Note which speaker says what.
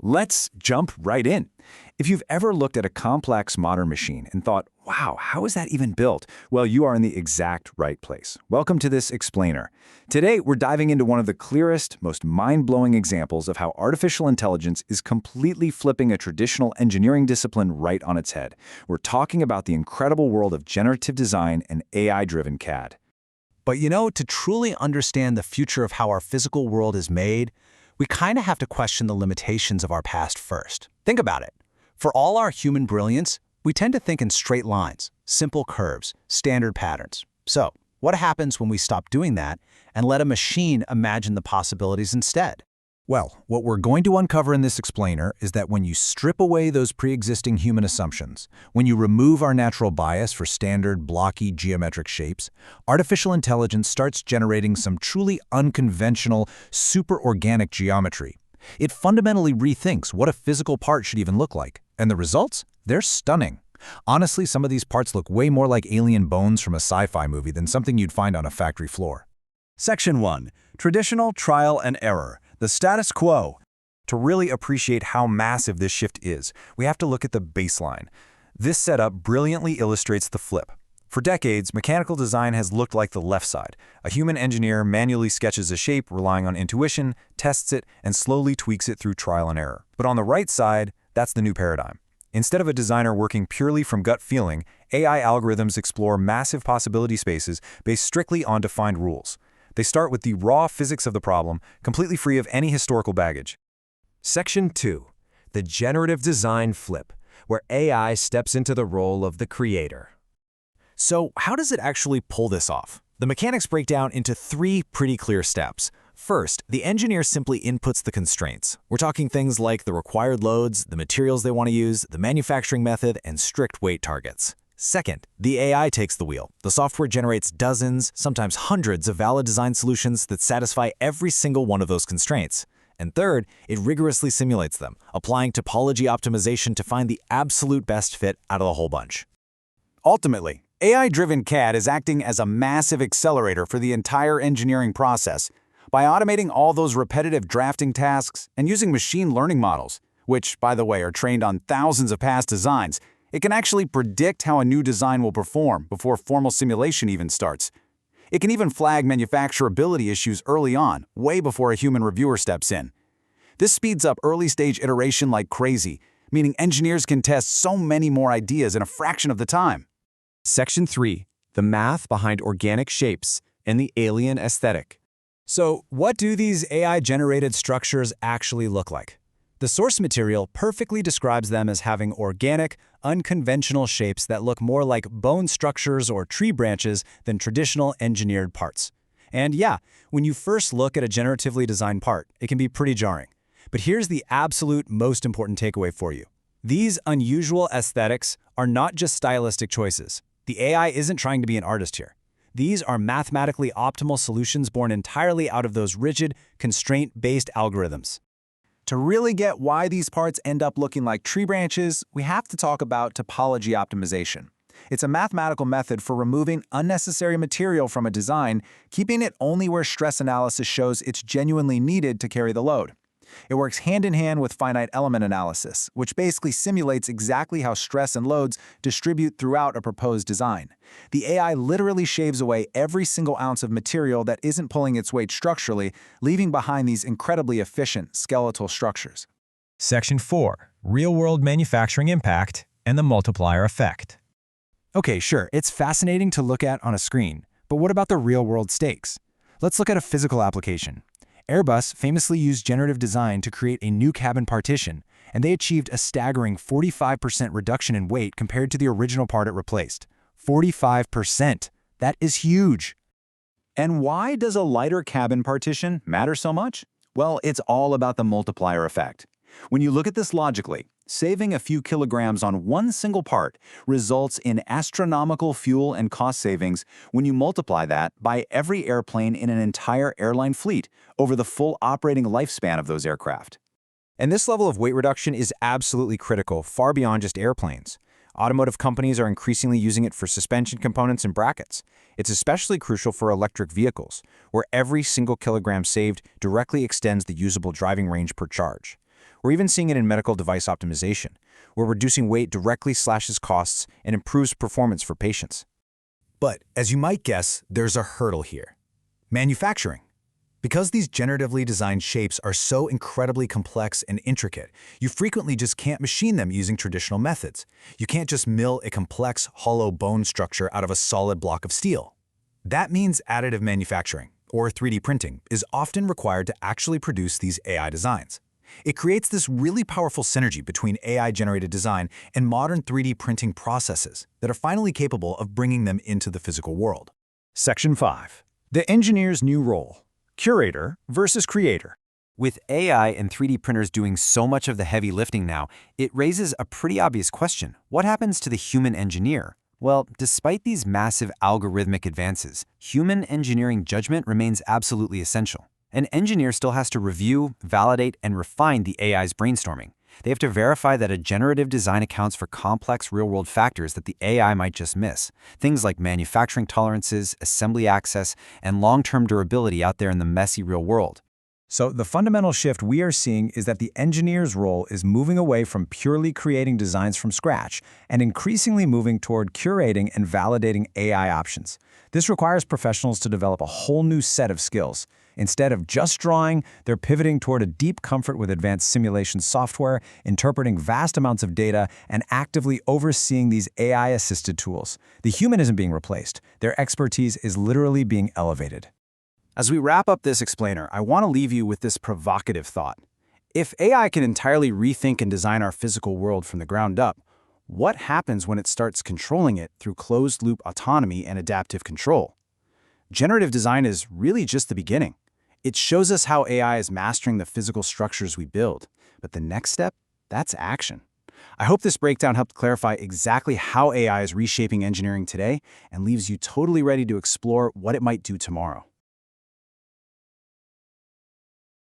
Speaker 1: Let's jump right in. If you've ever looked at a complex modern machine and thought, wow, how is that even built? Well, you are in the exact right place. Welcome to this explainer. Today, we're diving into one of the clearest, most mind-blowing examples of how artificial intelligence is completely flipping a traditional engineering discipline right on its head. We're talking about the incredible world of generative design and AI-driven CAD.
Speaker 2: But to truly understand the future of how our physical world is made, we kind of have to question the limitations of our past first. Think about it. For all our human brilliance, we tend to think in straight lines, simple curves, standard patterns. So, what happens when we stop doing that and let a machine imagine the possibilities instead? Well, what we're going to uncover in this explainer is that when you strip away those pre-existing human assumptions, when you remove our natural bias for standard, blocky geometric shapes, artificial intelligence starts generating some truly unconventional, super-organic geometry. It fundamentally rethinks what a physical part should even look like, and the results? They're stunning. Honestly, some of these parts look way more like alien bones from a sci-fi movie than something you'd find on a factory floor.
Speaker 3: Section 1. Traditional Trial and Error. The status quo.
Speaker 1: To really appreciate how massive this shift is, we have to look at the baseline. This setup brilliantly illustrates the flip. For decades, mechanical design has looked like the left side. A human engineer manually sketches a shape, relying on intuition, tests it, and slowly tweaks it through trial and error. But on the right side, that's the new paradigm. Instead of a designer working purely from gut feeling, AI algorithms explore massive possibility spaces based strictly on defined rules. They start with the raw physics of the problem, completely free of any historical baggage.
Speaker 4: Section 2. The Generative Design Flip, where AI steps into the role of the creator.
Speaker 2: So, how does it actually pull this off? The mechanics break down into 3 pretty clear steps. First, the engineer simply inputs the constraints. We're talking things like the required loads, the materials they want to use, the manufacturing method, and strict weight targets. Second, the AI takes the wheel. The software generates dozens, sometimes hundreds of valid design solutions that satisfy every single one of those constraints. And third, it rigorously simulates them, applying topology optimization to find the absolute best fit out of the whole bunch.
Speaker 1: Ultimately, AI-driven CAD is acting as a massive accelerator for the entire engineering process. By automating all those repetitive drafting tasks and using machine learning models, which, by the way, are trained on thousands of past designs, it can actually predict how a new design will perform before formal simulation even starts. It can even flag manufacturability issues early on, way before a human reviewer steps in. This speeds up early-stage iteration like crazy, meaning engineers can test so many more ideas in a fraction of the time.
Speaker 4: Section 3. The Math Behind Organic Shapes and the Alien Aesthetic.
Speaker 2: So, what do these AI-generated structures actually look like? The source material perfectly describes them as having organic, unconventional shapes that look more like bone structures or tree branches than traditional engineered parts. And yeah, when you first look at a generatively designed part, it can be pretty jarring. But here's the absolute most important takeaway for you. These unusual aesthetics are not just stylistic choices. The AI isn't trying to be an artist here. These are mathematically optimal solutions born entirely out of those rigid, constraint-based algorithms.
Speaker 1: To really get why these parts end up looking like tree branches, we have to talk about topology optimization. It's a mathematical method for removing unnecessary material from a design, keeping it only where stress analysis shows it's genuinely needed to carry the load. It works hand in hand with finite element analysis, which basically simulates exactly how stress and loads distribute throughout a proposed design. The AI literally shaves away every single ounce of material that isn't pulling its weight structurally, leaving behind these incredibly efficient skeletal structures.
Speaker 5: Section 4. Real-world manufacturing impact and the multiplier effect.
Speaker 1: Okay, sure, it's fascinating to look at on a screen, but what about the real-world stakes? Let's look at a physical application. Airbus famously used generative design to create a new cabin partition, and they achieved a staggering 45% reduction in weight compared to the original part it replaced. 45%! That is huge! And why does a lighter cabin partition matter so much? Well, it's all about the multiplier effect. When you look at this logically, saving a few kilograms on one single part results in astronomical fuel and cost savings when you multiply that by every airplane in an entire airline fleet over the full operating lifespan of those aircraft.
Speaker 2: And this level of weight reduction is absolutely critical, far beyond just airplanes. Automotive companies are increasingly using it for suspension components and brackets. It's especially crucial for electric vehicles, where every single kilogram saved directly extends the usable driving range per charge.
Speaker 1: We're even seeing it in medical device optimization, where reducing weight directly slashes costs and improves performance for patients.
Speaker 2: But, as you might guess, there's a hurdle here. Manufacturing. Because these generatively designed shapes are so incredibly complex and intricate, you frequently just can't machine them using traditional methods. You can't just mill a complex, hollow bone structure out of a solid block of steel. That means additive manufacturing, or 3D printing, is often required to actually produce these AI designs. It creates this really powerful synergy between AI-generated design and modern 3D printing processes that are finally capable of bringing them into the physical world.
Speaker 3: Section 5. The engineer's new role. Curator versus creator.
Speaker 6: With AI and 3D printers doing so much of the heavy lifting now, it raises a pretty obvious question. What happens to the human engineer? Well, despite these massive algorithmic advances, human engineering judgment remains absolutely essential. An engineer still has to review, validate, and refine the AI's brainstorming. They have to verify that a generative design accounts for complex real-world factors that the AI might just miss. Things like manufacturing tolerances, assembly access, and long-term durability out there in the messy real world.
Speaker 5: So the fundamental shift we are seeing is that the engineer's role is moving away from purely creating designs from scratch and increasingly moving toward curating and validating AI options. This requires professionals to develop a whole new set of skills. Instead of just drawing, they're pivoting toward a deep comfort with advanced simulation software, interpreting vast amounts of data, and actively overseeing these AI-assisted tools. The human isn't being replaced. Their expertise is literally being elevated.
Speaker 3: As we wrap up this explainer, I want to leave you with this provocative thought. If AI can entirely rethink and design our physical world from the ground up, what happens when it starts controlling it through closed-loop autonomy and adaptive control? Generative design is really just the beginning. It shows us how AI is mastering the physical structures we build. But the next step, that's action. I hope this breakdown helped clarify exactly how AI is reshaping engineering today and leaves you totally ready to explore what it might do tomorrow.